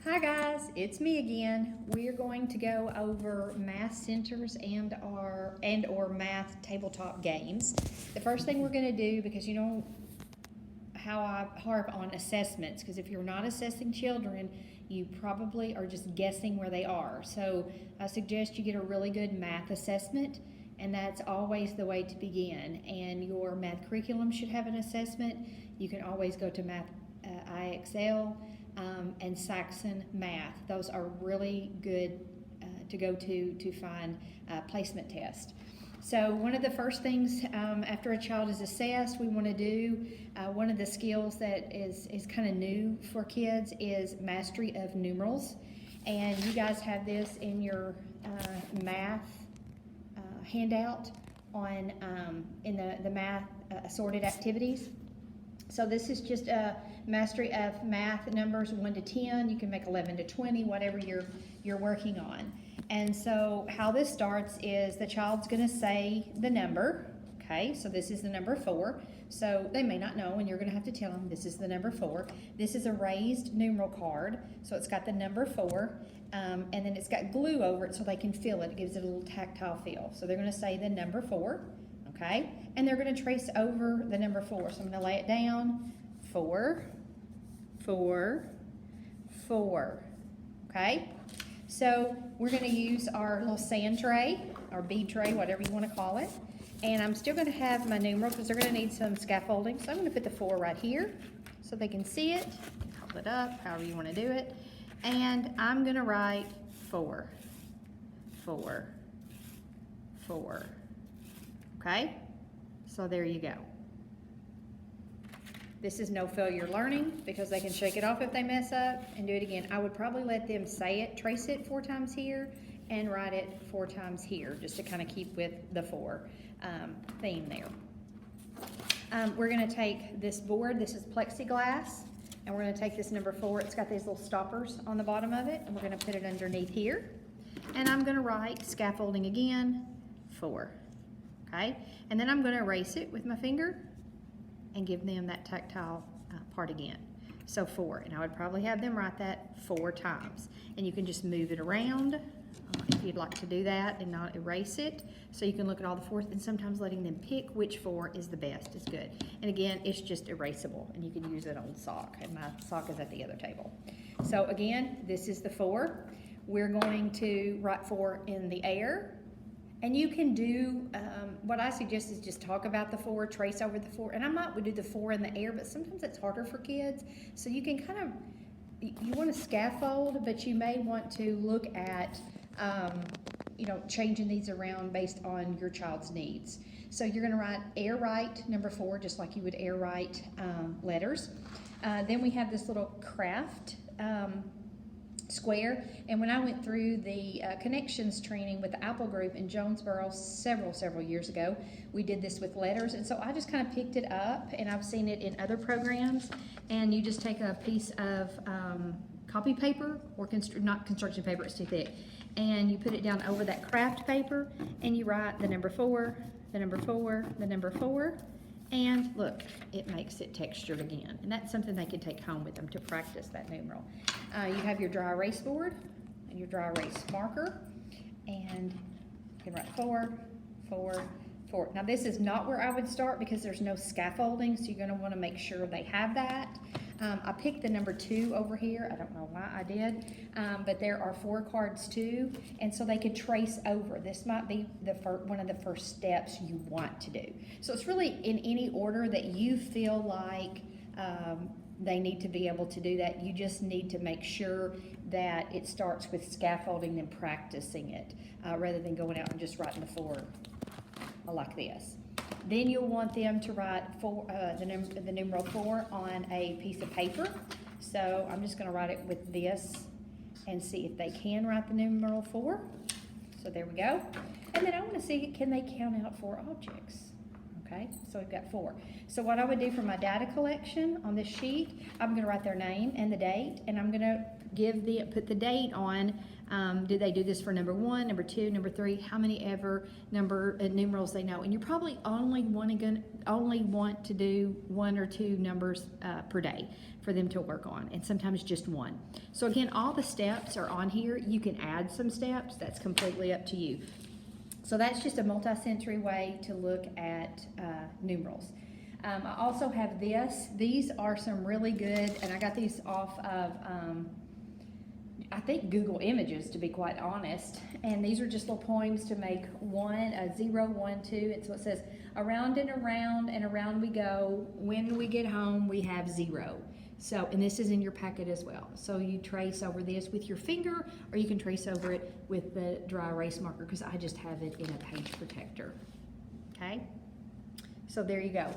Hi guys, it's me again. We're going to go over math centers and or math tabletop games. The first thing we're going to do, because you know how I harp on assessments, because if you're not assessing children, you probably are just guessing where they are. So I suggest you get a really good math assessment, and that's always the way to begin. And your math curriculum should have an assessment. You can always go to Math IXL. And Saxon Math. Those are really good to go to find placement tests. So one of the first things after a child is assessed, we want to do, one of the skills that is kind of new for kids is mastery of numerals. And you guys have this in your math handout on in the math assorted activities. So this is just a mastery of math numbers 1 to 10. You can make 11 to 20, whatever you're working on. And so how this starts is the child's going to say the number. Okay, so this is the number 4. So they may not know, and you're going to have to tell them this is the number 4. This is a raised numeral card, so it's got the number 4, and then it's got glue over it so they can feel it. It gives it a little tactile feel. So they're going to say the number 4. Okay, and they're going to trace over the number 4. So I'm going to lay it down. 4, 4, 4. Okay, so we're going to use our little sand tray, or bead tray, whatever you want to call it. And I'm still going to have my numeral because they're going to need some scaffolding. So I'm going to put the 4 right here so they can see it. Hold it up, however you want to do it. And I'm going to write 4, 4, 4. Okay, so there you go. This is no failure learning because they can shake it off if they mess up and do it again. I would probably let them say it, trace it 4 times here and write it 4 times here just to kind of keep with the 4 theme there. We're going to take this board, this is plexiglass, and we're going to take this number 4. It's got these little stoppers on the bottom of it, and we're going to put it underneath here. And I'm going to write scaffolding again, 4. Okay, and then I'm going to erase it with my finger and give them that tactile part again. So 4, and I would probably have them write that 4 times. And you can just move it around if you'd like to do that and not erase it. So you can look at all the 4s, and sometimes letting them pick which 4 is the best is good. And again, it's just erasable, and you can use it on sock, and my sock is at the other table. So again, this is the 4. We're going to write 4 in the air. And you can do, what I suggest is just talk about the 4, trace over the 4. And I might do the 4 in the air, but sometimes it's harder for kids. So you can kind of, you want to scaffold, but you may want to look at, changing these around based on your child's needs. So you're going to write air write number 4, just like you would air write letters. Then we have this little craft square, and when I went through the connections training with the Apple Group in Jonesboro several years ago, we did this with letters, and so I just kind of picked it up, and I've seen it in other programs. And you just take a piece of copy paper, or not construction paper, it's too thick, and you put it down over that craft paper, and you write the number 4, the number 4, the number 4. And look, it makes it textured again. And that's something they can take home with them to practice that numeral. You have your dry erase board and your dry erase marker. And you can write 4, 4, 4. Now this is not where I would start because there's no scaffolding, so you're going to want to make sure they have that. I picked the number 2 over here. I don't know why I did, but there are 4 cards too, and so they could trace over. This might be one of the first steps you want to do. So it's really in any order that you feel like they need to be able to do that. You just need to make sure that it starts with scaffolding and practicing it rather than going out and just writing the 4 like this. Then you'll want them to write the numeral 4 on a piece of paper. So I'm just going to write it with this and see if they can write the numeral 4. So there we go. And then I want to see, can they count out 4 objects? Okay, so we've got 4. So what I would do for my data collection on this sheet, I'm gonna write their name and the date, and I'm gonna put the date on, did they do this for number 1, number 2, number 3, how many ever numerals they know. And you probably only want to do 1 or 2 numbers per day for them to work on, and sometimes just 1. So again, all the steps are on here. You can add some steps, that's completely up to you. So that's just a multi-sensory way to look at numerals. I also have this. These are some really good, and I got these off of, I think, Google Images, to be quite honest. And these are just little poems to make 0, 1, 2. And so it says, around and around we go. When we get home, we have 0. So, and this is in your packet as well. So you trace over this with your finger, or you can trace over it with the dry erase marker, because I just have it in a page protector. Okay? So there you go.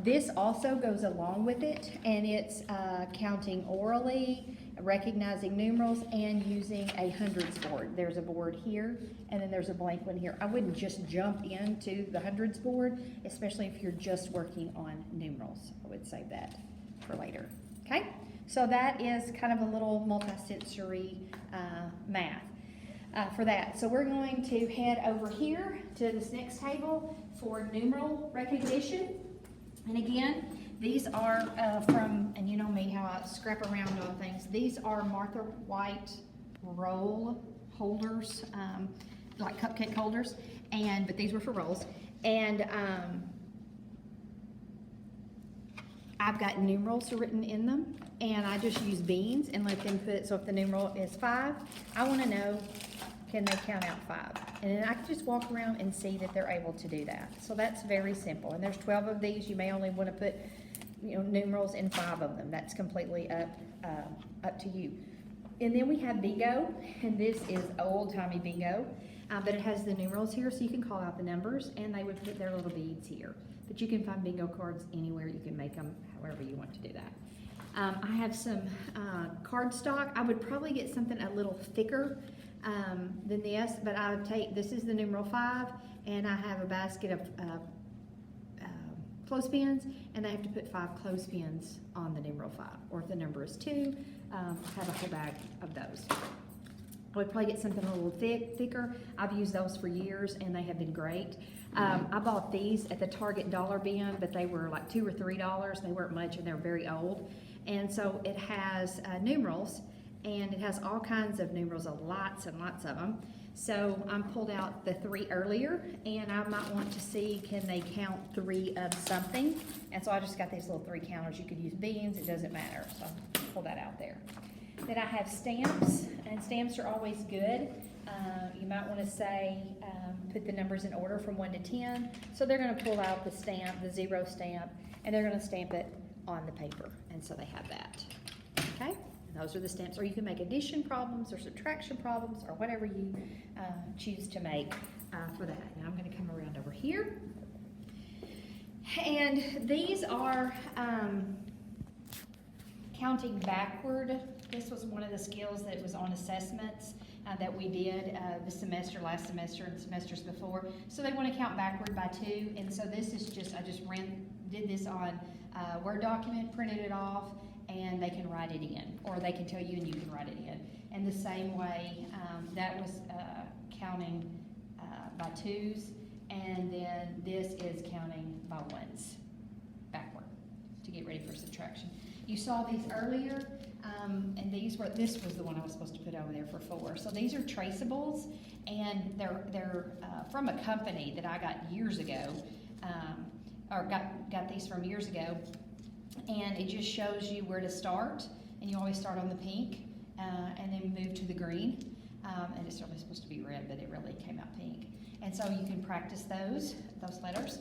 This also goes along with it, and it's counting orally, recognizing numerals, and using a hundreds board. There's a board here, and then there's a blank one here. I wouldn't just jump into the hundreds board, especially if you're just working on numerals. I would save that for later. Okay, so that is kind of a little multi-sensory math for that. So we're going to head over here to this next table for numeral recognition. And again, these are from, and you know me, how I scrap around on things. These are Martha White roll holders, like cupcake holders, but these were for rolls. And I've got numerals written in them, and I just use beans and let them put, so if the numeral is 5, I want to know, can they count out 5? And then I can just walk around and see that they're able to do that. So that's very simple. And there's 12 of these. You may only want to put, numerals in 5 of them. That's completely up to you. And then we have bingo, and this is old-timey bingo, but it has the numerals here, so you can call out the numbers, and they would put their little beads here. But you can find bingo cards anywhere. You can make them however you want to do that. I have some card stock. I would probably get something a little thicker than this, but I would take, this is the numeral 5, and I have a basket of clothespins, and I have to put 5 clothespins on the numeral 5. Or if the number is 2, have a whole bag of those. I would probably get something a little thicker. I've used those for years, and they have been great. I bought these at the Target dollar bin, but they were like $2 or $3. They weren't much, and they're very old. And so it has numerals, and it has all kinds of numerals, lots and lots of them. So I pulled out the 3 earlier, and I might want to see, can they count 3 of something? And so I just got these little 3 counters. You could use beans, it doesn't matter. So I'll pull that out there. Then I have stamps, and stamps are always good. You might want to say, put the numbers in order from 1 to 10. So they're going to pull out the stamp, the 0 stamp, and they're going to stamp it on the paper. And so they have that. Okay? And those are the stamps. Or you can make addition problems or subtraction problems or whatever you choose to make for that. Now I'm going to come around over here. And these are counting backward. This was one of the skills that was on assessments that we did this semester, last semester, and semesters before. So they want to count backward by 2, and so this is just, I just did this on a Word document, printed it off, and they can write it in, or they can tell you and you can write it in. And the same way, that was counting by 2s, and then this is counting by 1s backward to get ready for subtraction. You saw these earlier, and this was the one I was supposed to put over there for 4. So these are traceables, and they're from a company that I got years ago, or got these from years ago, and it just shows you where to start, and you always start on the pink, and then move to the green, and it's really supposed to be red, but it really came out pink. And so you can practice those letters.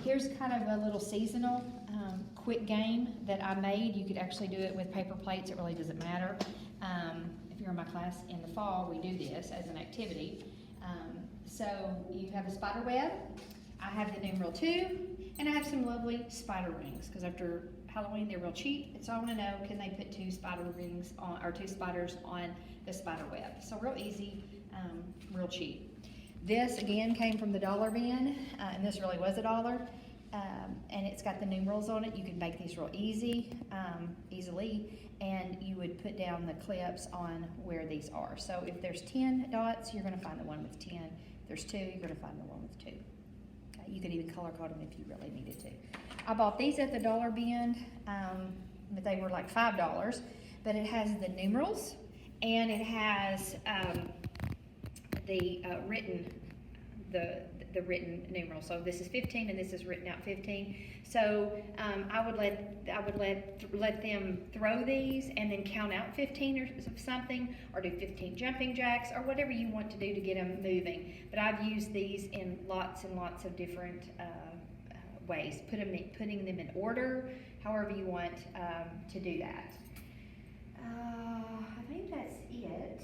Here's kind of a little seasonal quick game that I made. You could actually do it with paper plates. It really doesn't matter. If you're in my class in the fall, we do this as an activity. So you have a spider web. I have the numeral 2, and I have some lovely spider rings, because after Halloween they're real cheap. So I want to know, can they put 2 spider rings on, or 2 spiders on the spider web? So real easy, real cheap. This again came from the dollar bin, and this really was $1. and it's got the numerals on it. You can make these real easily, and you would put down the clips on where these are. So if there's 10 dots, you're gonna find the one with 10. If there's 2, you're gonna find the one with 2. Okay, you could even color code them if you really needed to. I bought these at the Dollar Bin, but they were like $5, but it has the numerals, and it has the written numeral. So this is 15, and this is written out 15. So I would let them throw these and then count out 15 or something, or do 15 jumping jacks, or whatever you want to do to get them moving. But I've used these in lots and lots of different ways, putting them in order, however you want to do that. I think that's it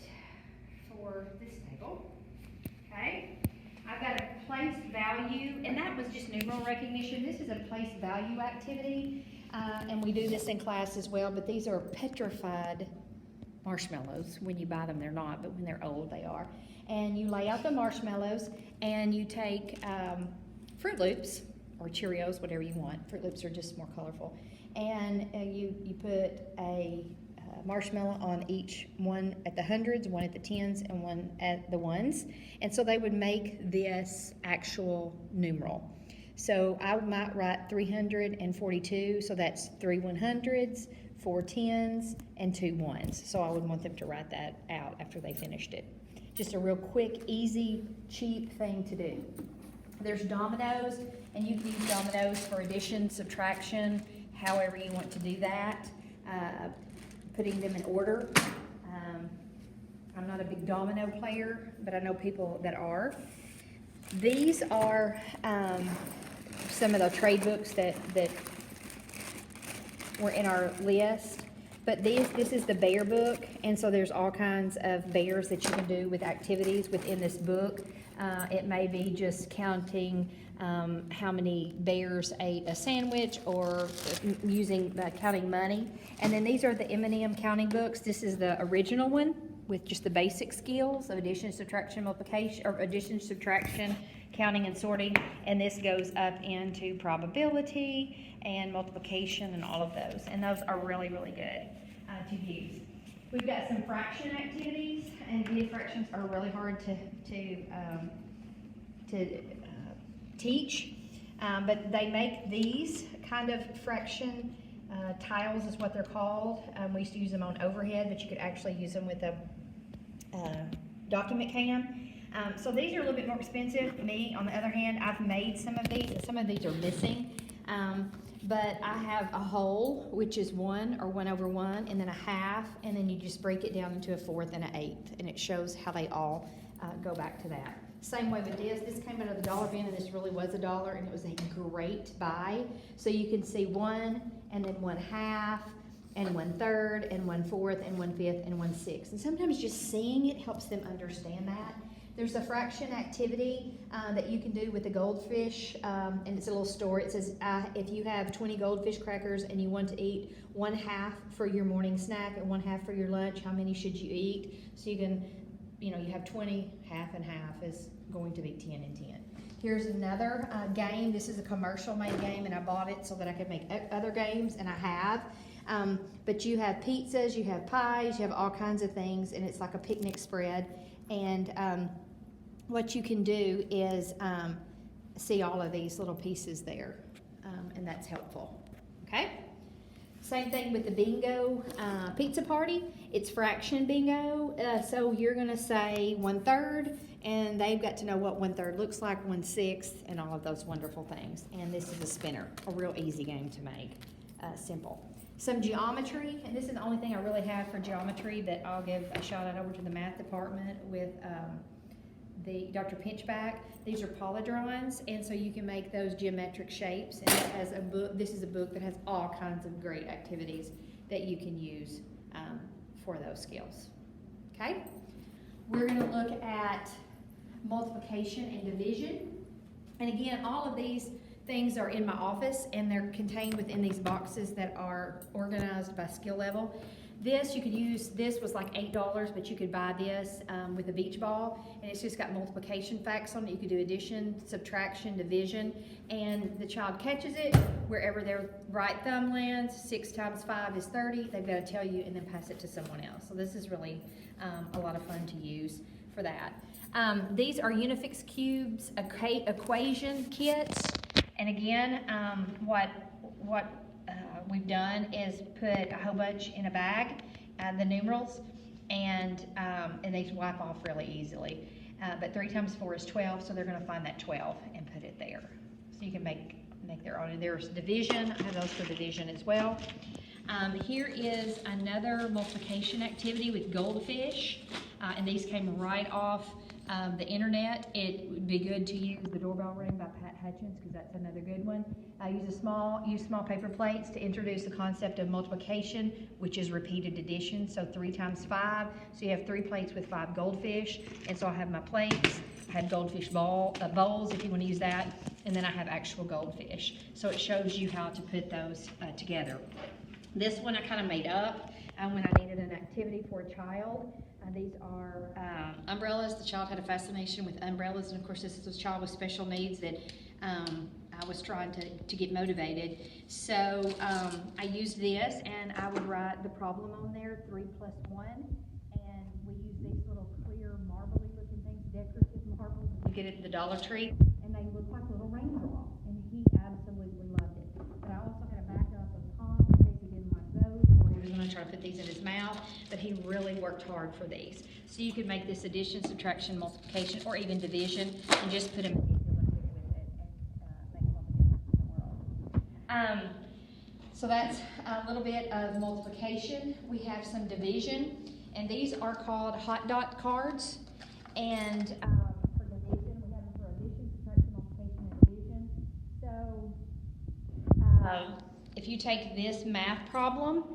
for this table. Okay. I've got a place value, and that was just numeral recognition. This is a place value activity, and we do this in class as well, but these are petrified marshmallows. When you buy them, they're not, but when they're old, they are. And you lay out the marshmallows, and you take Fruit Loops, or Cheerios, whatever you want. Fruit Loops are just more colorful. And you put a marshmallow on each one at the hundreds, one at the tens, and one at the ones. And so they would make this actual numeral. So I might write 342, so that's 3 100s, 4 10s, and 2 1s. So I would want them to write that out after they finished it. Just a real quick, easy, cheap thing to do. There's dominoes, and you can use dominoes for addition, subtraction, however you want to do that. Putting them in order. I'm not a big domino player, but I know people that are. These are some of the trade books that were in our list. But this is the bear book, and so there's all kinds of bears that you can do with activities within this book. It may be just counting how many bears ate a sandwich, or using counting money. And then these are the M&M counting books. This is the original one with just the basic skills of addition, subtraction, multiplication, or addition, subtraction, counting, and sorting. And this goes up into probability and multiplication and all of those. And those are really, really good to use. We've got some fraction activities, and these fractions are really hard to teach, but they make these kind of fraction tiles is what they're called. We used to use them on overhead, but you could actually use them with a document cam. So these are a little bit more expensive. Me, on the other hand, I've made some of these, and some of these are missing. But I have a whole, which is 1 or 1 over 1, and then a half, and then you just break it down into a fourth and an eighth, and it shows how they all go back to that. Same way with this. This came out of the Dollar Bin, and this really was $1, and it was a great buy. So you can see 1, and then 1/2, and 1/3, and 1/4, and 1/5, and 1/6. And sometimes just seeing it helps them understand that. There's a fraction activity that you can do with the goldfish, and it's a little story. It says if you have 20 goldfish crackers and you want to eat 1/2 for your morning snack and 1/2 for your lunch, how many should you eat? So you can, you have 20, half and half is going to be 10 and 10. Here's another game. This is a commercial made game, and I bought it so that I could make other games, and I have. But you have pizzas, you have pies, you have all kinds of things, and it's like a picnic spread. And what you can do is see all of these little pieces there, and that's helpful. Okay? Same thing with the bingo pizza party. It's fraction bingo. So you're going to say 1/3, and they've got to know what 1/3 looks like, 1/6, and all of those wonderful things. And this is a spinner, a real easy game to make. Simple. Some geometry, and this is the only thing I really have for geometry, but I'll give a shout out over to the math department with the Dr. Pinchback. These are polydrons, and so you can make those geometric shapes. And it has a book. This is a book that has all kinds of great activities that you can use for those skills. Okay? We're going to look at multiplication and division. And again, all of these things are in my office, and they're contained within these boxes that are organized by skill level. This, you could use, this was like $8, but you could buy this with a beach ball, and it's just got multiplication facts on it. You could do addition, subtraction, division, and the child catches it wherever their right thumb lands. 6 times 5 is 30. They've got to tell you and then pass it to someone else. So this is really a lot of fun to use for that. These are Unifix Cubes equation kits, and again, what we've done is put a whole bunch in a bag, the numerals, and they wipe off really easily. But 3 times 4 is 12, so they're going to find that 12 and put it there. So you can make their own. And there's division. I have those for division as well. Here is another multiplication activity with goldfish, and these came right off the internet. It would be good to use The Doorbell Ring by Pat Hutchins, because that's another good one. Use small paper plates to introduce the concept of multiplication, which is repeated addition. So 3 times 5. So you have 3 plates with 5 goldfish. And so I have my plates. I have goldfish bowls, if you want to use that. And then I have actual goldfish. So it shows you how to put those together. This one I kind of made up when I needed an activity for a child. These are umbrellas. The child had a fascination with umbrellas, and of course this is a child with special needs that I was trying to get motivated. So I used this, and I would write the problem on there, 3 plus 1, and we use these little clear marbly looking things, decorative marbles you get at the Dollar Tree, and they look like little raindrops, and he absolutely loved it. But I also had a backup of Tom in case he didn't like those, or he was going to try to put these in his mouth, but he really worked hard for these. So you could make this addition, subtraction, multiplication, or even division, and just put them in so that's a little bit of multiplication. We have some division, and these are called hot dot cards. And for division, we have them for addition, subtraction, multiplication, and division. So if you take this math problem,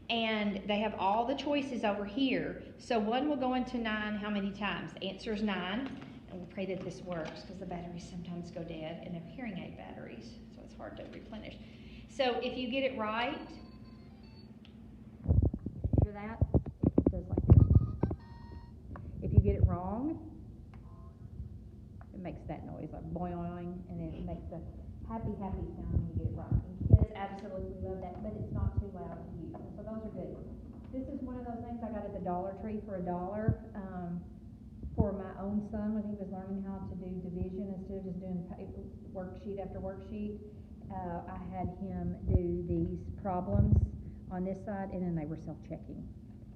and they have all the choices over here. So 1 will go into 9 how many times? The answer is 9. And we'll pray that this works, because the batteries sometimes go dead, and they're hearing aid batteries, so it's hard to replenish. So if you get it right, hear that? It does like this. If you get it wrong, it makes that noise, like boing, and then it makes a happy sound when you get it right. And kids absolutely love that, but it's not too loud to use. So those are good. This is one of those things I got at the Dollar Tree for $1 for my own son when he was learning how to do division instead of just doing worksheet after worksheet. I had him do these problems on this side, and then they were self-checking.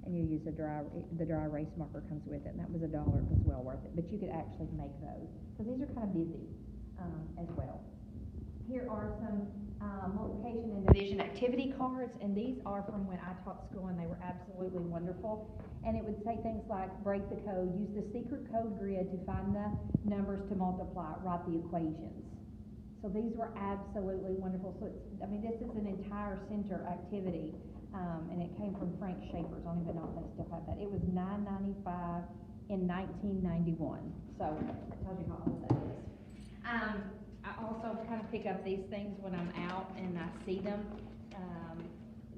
And you use the dry erase marker comes with it, and that was $1. It was well worth it. But you could actually make those, because these are kind of busy as well. Here are some multiplication and division activity cards, and these are from when I taught school, and they were absolutely wonderful. And it would say things like, break the code, use the secret code grid to find the numbers to multiply, write the equations. So these were absolutely wonderful. So this is an entire center activity, and it came from Frank Schaefer's. I don't even know if they still have that. It was $9.95 in 1991. So that tells you how old that is. I also kind of pick up these things when I'm out and I see them.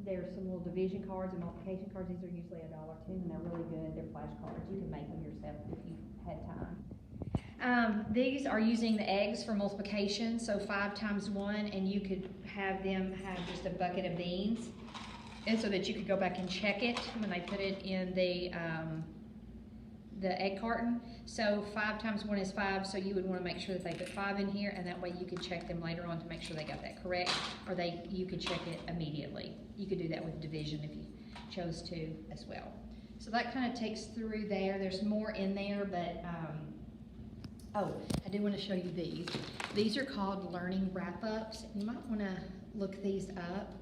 There's some little division cards and multiplication cards. These are usually $1 too, and they're really good. They're flashcards. You can make them yourself if you had time. These are using the eggs for multiplication, so 5 times 1, and you could have them have just a bucket of beans, and so that you could go back and check it when they put it in the egg carton. So 5 times 1 is 5, so you would want to make sure that they put 5 in here, and that way you could check them later on to make sure they got that correct, or you could check it immediately. You could do that with division if you chose to as well. So that kind of takes through there. There's more in there, but oh, I do want to show you these. These are called learning wrap-ups. You might want to look these up.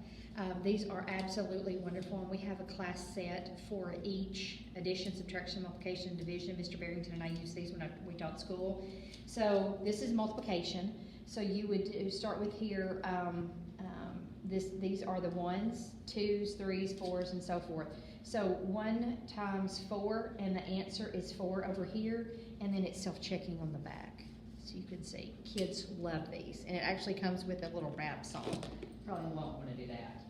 These are absolutely wonderful, and we have a class set for each addition, subtraction, multiplication, division. Mr. Barrington and I use these when we taught school. So this is multiplication. So you would start with here, these are the 1s, 2s, 3s, 4s, and so forth. So 1 times 4, and the answer is 4 over here, and then it's self-checking on the back. So you can see, kids love these. And it actually comes with a little rap song. Probably won't want to do that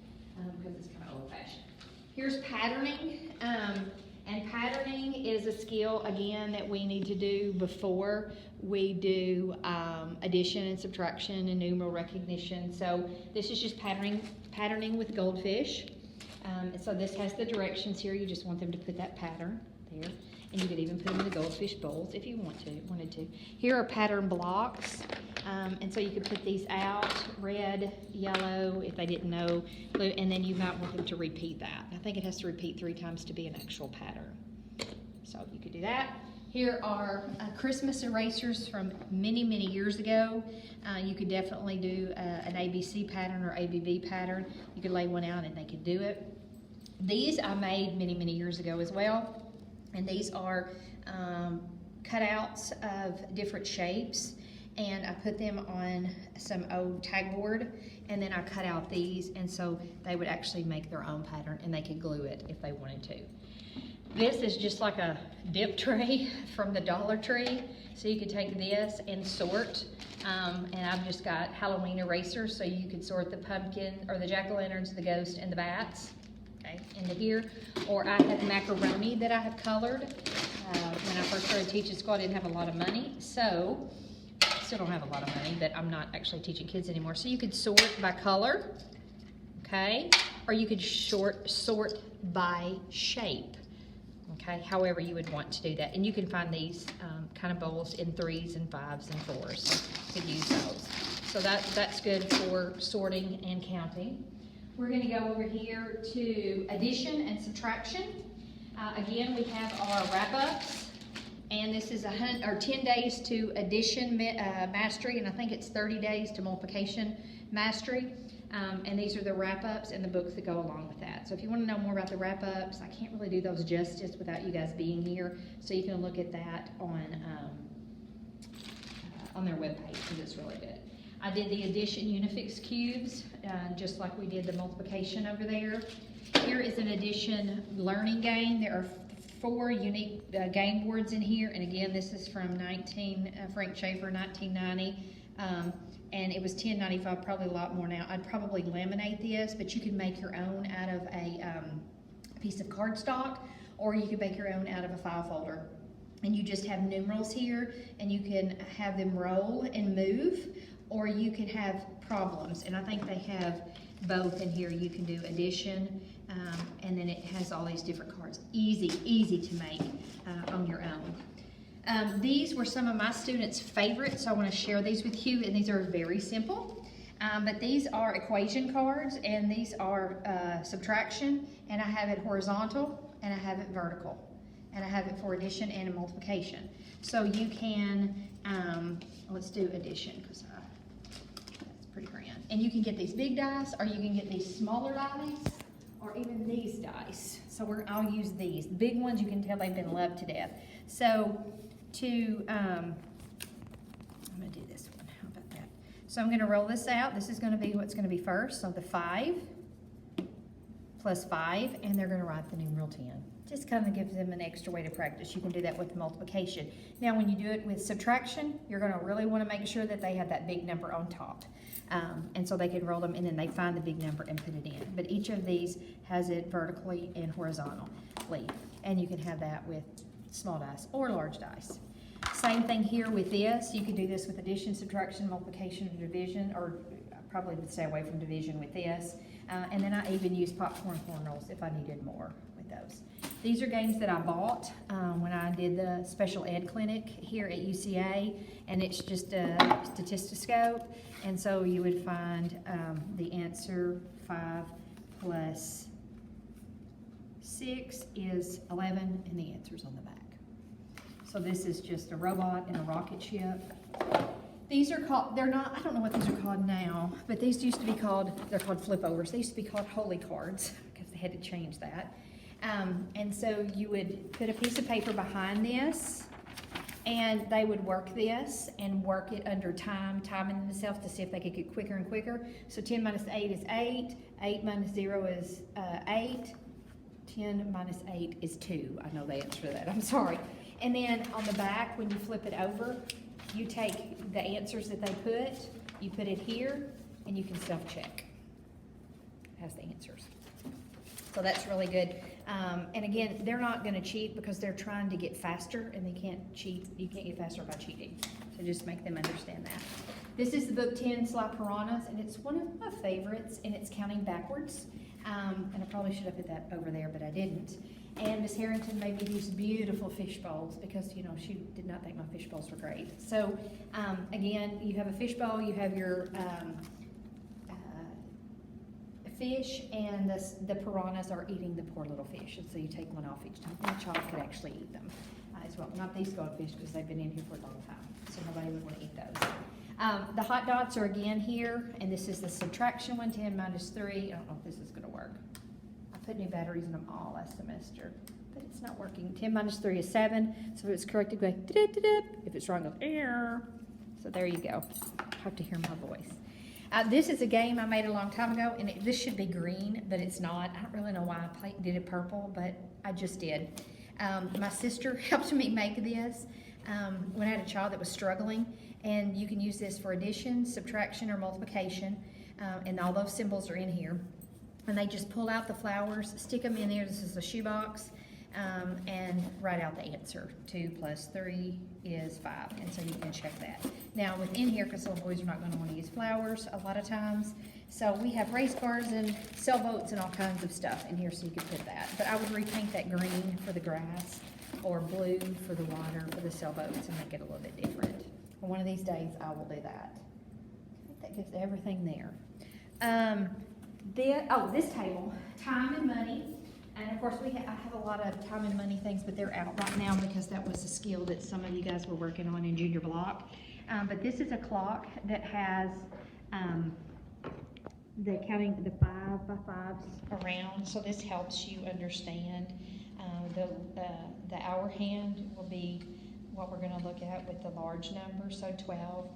because it's kind of old-fashioned. Here's patterning, and patterning is a skill, again, that we need to do before we do addition and subtraction and numeral recognition. So this is just patterning with goldfish. And so this has the directions here. You just want them to put that pattern there. And you could even put them in the goldfish bowls if you wanted to. Here are pattern blocks. And so you could put these out, red, yellow, if they didn't know, blue, and then you might want them to repeat that. I think it has to repeat 3 times to be an actual pattern. So you could do that. Here are Christmas erasers from many, many years ago. You could definitely do an ABC pattern or ABB pattern. You could lay one out and they could do it. These I made many, many years ago as well. And these are cutouts of different shapes. And I put them on some old tag board, and then I cut out these, and so they would actually make their own pattern, and they could glue it if they wanted to. This is just like a dip tray from the Dollar Tree, so you could take this and sort. And I've just got Halloween erasers, so you could sort the pumpkin, or the jack-o'-lanterns, the ghost, and the bats, okay, into here. Or I have macaroni that I have colored. When I first started teaching school, I didn't have a lot of money, so still don't have a lot of money, but I'm not actually teaching kids anymore. So you could sort by color, okay? Or you could sort by shape, okay? However you would want to do that. And you can find these kind of bowls in 3s and 5s and 4s. So you could use those. So that's good for sorting and counting. We're gonna go over here to addition and subtraction. Again, we have our wrap-ups. And this is 10 days to addition mastery, and I think it's 30 days to multiplication mastery. And these are the wrap-ups and the books that go along with that. So if you want to know more about the wrap-ups, I can't really do those justice without you guys being here. So you can look at that on their webpage, because it's really good. I did the addition Unifix cubes, just like we did the multiplication over there. Here is an addition learning game. There are 4 unique game boards in here, and again, this is from Frank Schaefer, 1990, and it was $10.95, probably a lot more now. I'd probably laminate this, but you could make your own out of a piece of cardstock, or you could make your own out of a file folder. And you just have numerals here, and you can have them roll and move, or you can have problems, and I think they have both in here. You can do addition, and then it has all these different cards. Easy to make on your own. These were some of my students' favorites, so I want to share these with you, and these are very simple. But these are equation cards, and these are subtraction, and I have it horizontal, and I have it vertical, and I have it for addition and multiplication. So you can, let's do addition, because that's pretty grand. And you can get these big dice, or you can get these smaller dice, or even these dice. So I'll use these. The big ones, you can tell they've been loved to death. So I'm gonna do this one, how about that? So I'm gonna roll this out. This is gonna be what's gonna be first. So the 5 plus 5, and they're gonna write the numeral 10. Just kind of gives them an extra way to practice. You can do that with multiplication. Now when you do it with subtraction, you're gonna really wanna make sure that they have that big number on top. And so they can roll them, and then they find the big number and put it in. But each of these has it vertically and horizontally. And you can have that with small dice or large dice. Same thing here with this. You could do this with addition, subtraction, multiplication, or division, or probably would stay away from division with this. And then I even use popcorn corn rolls if I needed more with those. These are games that I bought when I did the special ed clinic here at UCA, and it's just a statisticoscope. And so you would find the answer 5 plus 6 is 11, and the answer's on the back. So this is just a robot and a rocket ship. These are called, I don't know what these are called now, but these used to be called, they're called flip overs. They used to be called holy cards, because they had to change that. And so you would put a piece of paper behind this, and they would work this and work it under timing themselves to see if they could get quicker and quicker. So 10 minus 8 is 8, 8 minus 0 is 8, 10 minus 8 is 2. I know the answer to that, I'm sorry. And then on the back, when you flip it over, you take the answers that they put, you put it here, and you can self-check. It has the answers. So that's really good. And again, they're not gonna cheat because they're trying to get faster, and they can't cheat. You can't get faster by cheating. So just make them understand that. This is the book 10 Sly Piranhas, and it's one of my favorites, and it's counting backwards. And I probably should have put that over there, but I didn't. And Miss Harrington made me these beautiful fish bowls because, you know, she did not think my fish bowls were great. So, again, you have a fish bowl, you have your fish, and the piranhas are eating the poor little fish. And so you take one off each time. And a child could actually eat them as well. Not these goldfish because they've been in here for a long time. So nobody would want to eat those. The hot dots are again here, and this is the subtraction one, 10 minus 3. I don't know if this is going to work. I put new batteries in them all last semester, but it's not working. 10 minus 3 is 7, so if it's correct, it goes da-da-da-da. If it's wrong, it goes err. So there you go. I have to hear my voice. This is a game I made a long time ago, and this should be green, but it's not. I don't really know why I did it purple, but I just did. My sister helped me make this when I had a child that was struggling, and you can use this for addition, subtraction, or multiplication, and all those symbols are in here. And they just pull out the flowers, stick them in there. This is a shoebox, and write out the answer. 2 plus 3 is 5, and so you can check that. Now within here, because little boys are not going to want to use flowers a lot of times, so we have race cars and sailboats and all kinds of stuff in here, so you can put that. But I would repaint that green for the grass, or blue for the water, for the sailboats, and make it a little bit different. One of these days I will do that. I think that gives everything there. This table, time and money. And of course, I have a lot of time and money things, but they're out right now because that was a skill that some of you guys were working on in junior block. But this is a clock that has the counting the 5 by 5s around. So this helps you understand. The hour hand will be what we're going to look at with the large number, so 12.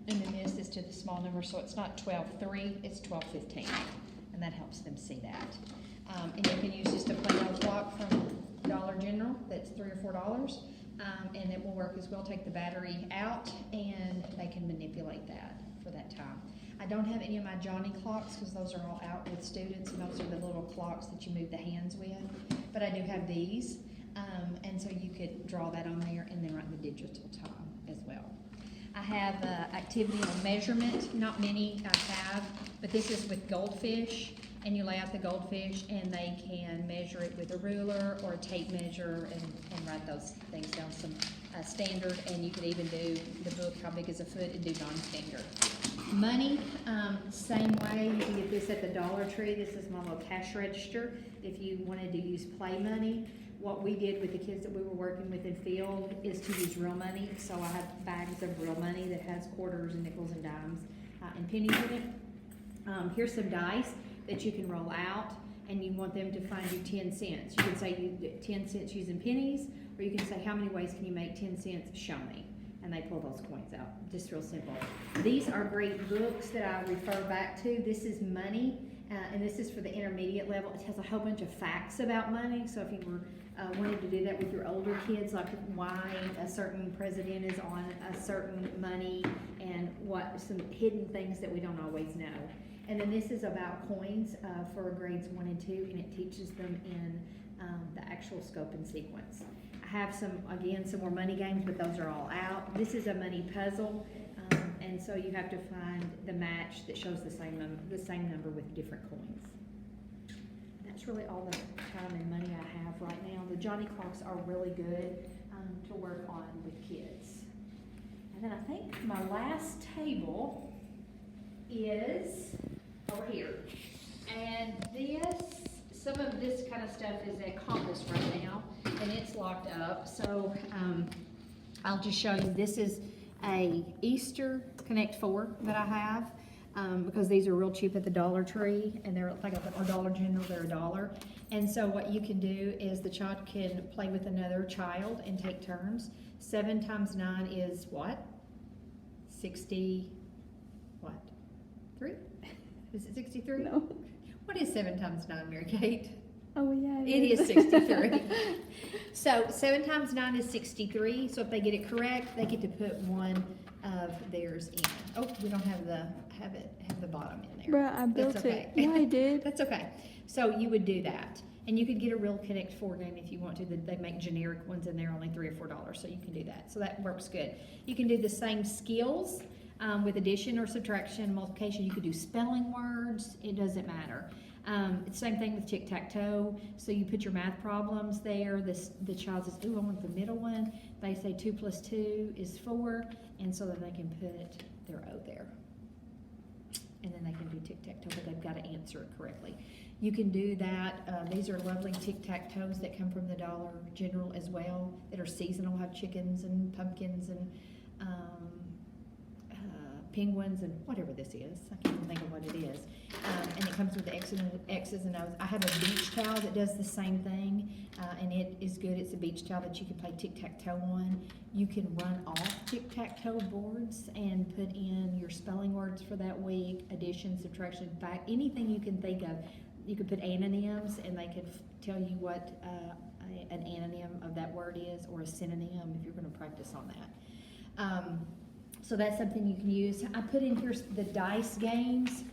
And then this is to the small number, so it's not 12.3, it's 12.15. And that helps them see that. And you can use just a plain old clock from Dollar General that's $3 or $4, and it will work as well. Take the battery out, and they can manipulate that for that time. I don't have any of my Johnny clocks because those are all out with students, and those are the little clocks that you move the hands with. But I do have these, and so you could draw that on there and then write the digital time as well. I have activity on measurement. Not many I have, but this is with goldfish, and you lay out the goldfish, and they can measure it with a ruler or a tape measure and write those things down, some standard, and you could even do the book, how big is a foot, and do non-standard. Money, same way, you can get this at the Dollar Tree. This is my little cash register. If you wanted to use play money, what we did with the kids that we were working with in field is to use real money. So I have bags of real money that has quarters and nickels and dimes and pennies in it. Here's some dice that you can roll out, and you want them to find you 10 cents. You can say 10 cents using pennies, or you can say how many ways can you make 10 cents, show me. And they pull those coins out, just real simple. These are great books that I refer back to. This is money, and this is for the intermediate level. It has a whole bunch of facts about money, so if you were wanted to do that with your older kids, like why a certain president is on a certain money, and what some hidden things that we don't always know. And then this is about coins for grades 1 and 2, and it teaches them in the actual scope and sequence. I have some more money games, but those are all out. This is a money puzzle, and so you have to find the match that shows the same number with different coins. That's really all the time and money I have right now. The Johnny clocks are really good to work on with kids. And then I think my last table is over here. And some of this kind of stuff is at Compass right now, and it's locked up. So I'll just show you. This is a Easter Connect 4 that I have. Because these are real cheap at the Dollar Tree, and they're like a Dollar General, they're $1. And so what you can do is the child can play with another child and take turns. 7 times 9 is what? 60, what? 3? Is it 63? No. What is 7 times 9, Mary Kate? Oh, yeah. It is 63. So 7 times 9 is 63. So if they get it correct, they get to put one of theirs in. Oh, we don't have the bottom in there. Bruh, I built That's okay. it. Yeah, I did. That's okay. So you would do that. And you could get a real Connect 4 game if you want to. They make generic ones and they're only $3 or $4, so you can do that. So that works good. You can do the same skills with addition or subtraction, multiplication. You could do spelling words. It doesn't matter. It's the same thing with tic-tac-toe. So you put your math problems there. The child says, ooh, I want the middle one. They say 2 plus 2 is 4, and so then they can put their O there. And then they can do tic-tac-toe, but they've got to answer it correctly. You can do that. These are lovely tic-tac-toes that come from the Dollar General as well, that are seasonal, have chickens and pumpkins and penguins and whatever this is. I can't even think of what it is. And it comes with the X's and O's. I have a beach towel that does the same thing, and it is good. It's a beach towel that you can play tic-tac-toe on. You can run off tic-tac-toe boards and put in your spelling words for that week, addition, subtraction, fact, anything you can think of. You could put anonyms, and they could tell you what an anonym of that word is, or a synonym if you're going to practice on that. So that's something you can use. I put in here the dice games.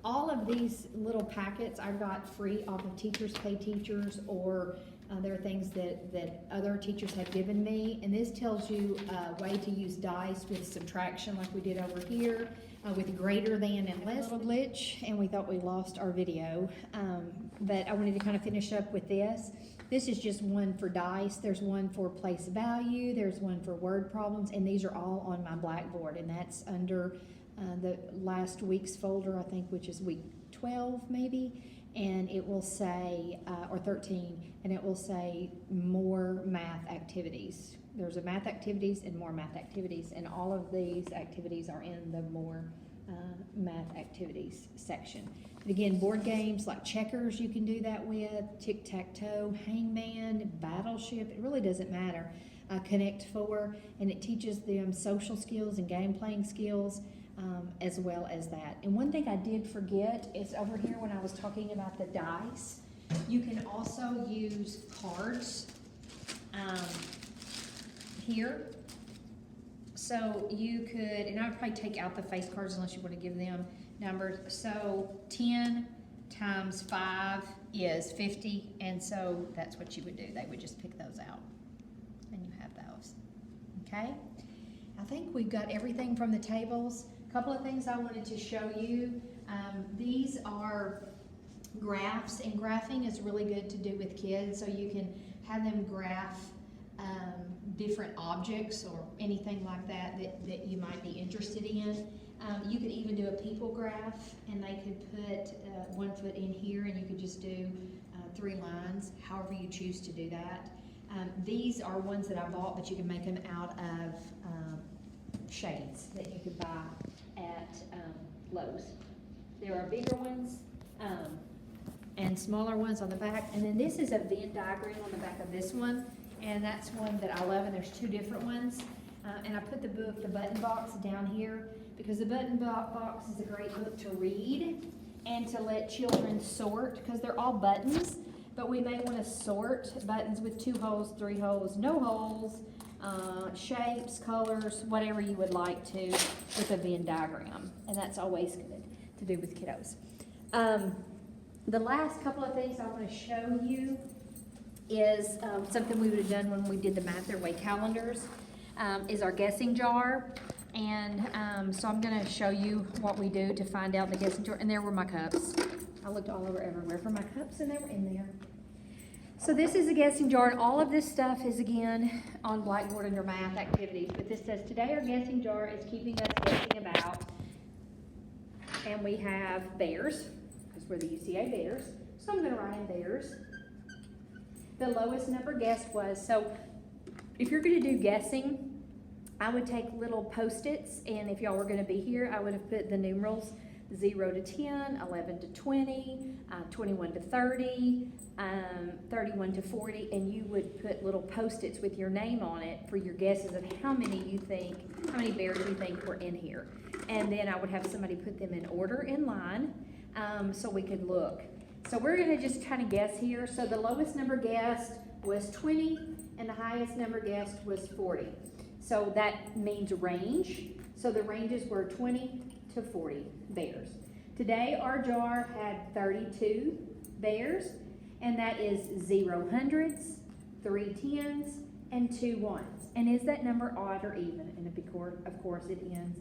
All of these little packets I got free off of Teachers Pay Teachers, or there are things that other teachers have given me. And this tells you a way to use dice with subtraction like we did over here, with greater than and less. A little glitch, and we thought we lost our video. But I wanted to kind of finish up with this. This is just one for dice. There's one for place value. There's one for word problems, and these are all on my Blackboard, and that's under the last week's folder, I think, which is week 12 maybe, and it will say, or 13, and it will say more math activities. There's a math activities and more math activities, and all of these activities are in the more math activities section. But again, board games like checkers you can do that with, tic-tac-toe, hangman, battleship, it really doesn't matter. Connect 4, and it teaches them social skills and game playing skills, as well as that. And one thing I did forget is over here when I was talking about the dice, you can also use cards here. So you could, and I would probably take out the face cards unless you want to give them numbers. So 10 times 5 is 50, and so that's what you would do. They would just pick those out, and you have those. Okay? I think we've got everything from the tables. A couple of things I wanted to show you. These are graphs, and graphing is really good to do with kids, so you can have them graph different objects or anything like that that you might be interested in. You could even do a people graph, and they could put 1 foot in here, and you could just do 3 lines, however you choose to do that. These are ones that I bought, but you can make them out of shades that you could buy at Lowe's. There are bigger ones and smaller ones on the back, and then this is a Venn diagram on the back of this one, and that's one that I love, and there's 2 different ones. And I put the button box down here because the button box is a great book to read and to let children sort, because they're all buttons, but we may want to sort buttons with 2 holes, 3 holes, no holes, shapes, colors, whatever you would like to with a Venn diagram, and that's always good to do with kiddos. The last couple of things I want to show you is something we would have done when we did the Math Their Way calendars, is our guessing jar. And so I'm going to show you what we do to find out the guessing jar. And there were my cups. I looked all over everywhere for my cups, and they were in there. So this is a guessing jar, and all of this stuff is, again, on Blackboard under math activities. But this says, today our guessing jar is keeping us guessing about, and we have bears, because we're the UCA Bears. So I'm going to write in bears. The lowest number guessed was, so if you're going to do guessing, I would take little Post-its, and if y'all were going to be here, I would have put the numerals 0 to 10, 11 to 20, 21 to 30, 31 to 40, and you would put little Post-its with your name on it for your guesses of how many bears you think were in here. And then I would have somebody put them in order in line, so we could look. So we're going to just kind of guess here. So the lowest number guessed was 20, and the highest number guessed was 40. So that means range. So the ranges were 20 to 40 bears. Today our jar had 32 bears, and that is 0 hundreds, 3 tens, and 2 ones. And is that number odd or even? And of course it ends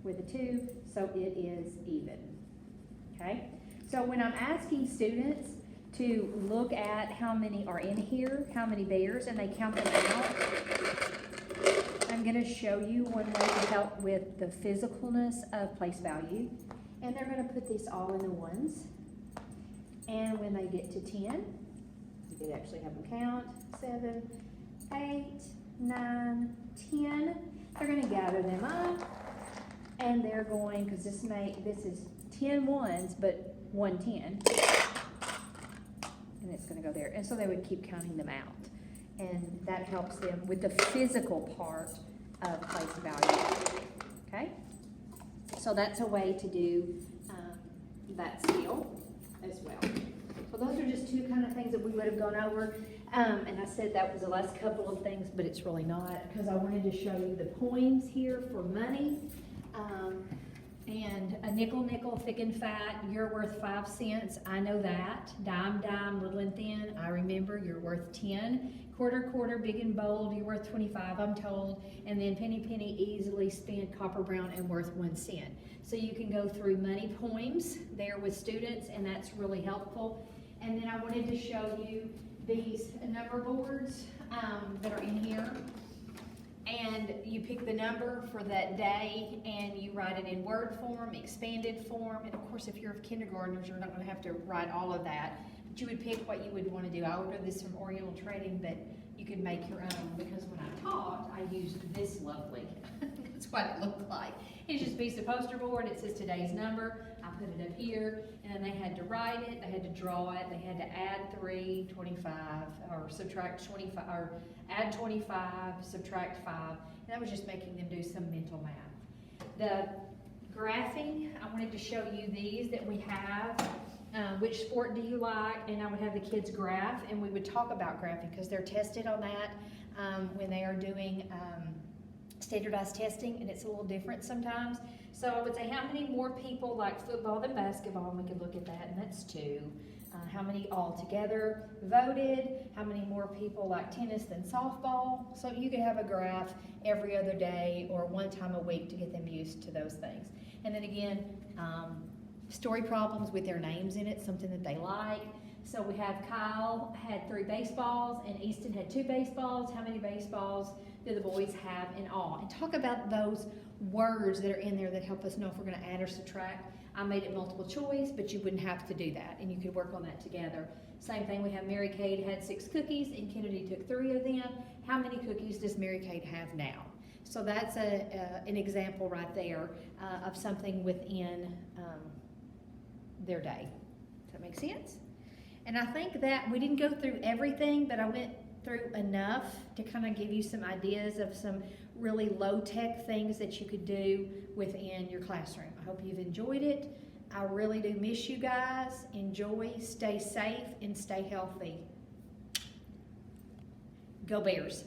with a 2, so it is even. Okay? So when I'm asking students to look at how many are in here, how many bears, and they count them out, I'm going to show you one way to help with the physicalness of place value. And they're going to put these all in the ones. And when they get to 10, you could actually have them count, 7, 8, 9, 10. They're going to gather them up, and they're going, because this is 10 ones, but 1 10. And it's going to go there. And so they would keep counting them out. And that helps them with the physical part of place value. Okay? So that's a way to do that skill as well. So those are just two kind of things that we would have gone over. And I said that was the last couple of things, but it's really not, because I wanted to show you the poems here for money. And a nickel, nickel, thick and fat, you're worth 5 cents. I know that. Dime, dime, little and thin, I remember, you're worth 10. Quarter, quarter, big and bold, you're worth 25, I'm told. And then penny, penny, easily spent, copper brown, and worth 1 cent. So you can go through money poems there with students, and that's really helpful. And then I wanted to show you these number boards that are in here. And you pick the number for that day, and you write it in word form, expanded form, and of course if you're kindergartners, you're not going to have to write all of that, but you would pick what you would want to do. I ordered this from Oriental Trading, but you could make your own, because when I taught, I used this lovely. That's what it looked like. It's just a piece of poster board. It says today's number. I put it up here, and then they had to write it, they had to draw it, they had to add 3, 25, or subtract 25, or add 25, subtract 5, and that was just making them do some mental math. The graphing, I wanted to show you these that we have. Which sport do you like? And I would have the kids graph, and we would talk about graphing, because they're tested on that when they are doing standardized testing, and it's a little different sometimes. So I would say, how many more people like football than basketball? And we could look at that, and that's 2. How many altogether voted? How many more people like tennis than softball? So you could have a graph every other day or 1 time a week to get them used to those things. And then again, story problems with their names in it, something that they like. So we have Kyle had 3 baseballs, and Easton had 2 baseballs. How many baseballs do the boys have in all? And talk about those words that are in there that help us know if we're going to add or subtract. I made it multiple choice, but you wouldn't have to do that, and you could work on that together. Same thing, we have Mary Kate had 6 cookies, and Kennedy took 3 of them. How many cookies does Mary Kate have now? So that's an example right there of something within their day. Does that make sense? And I think that we didn't go through everything, but I went through enough to kind of give you some ideas of some really low-tech things that you could do within your classroom. I hope you've enjoyed it. I really do miss you guys. Enjoy, stay safe, and stay healthy. Go Bears.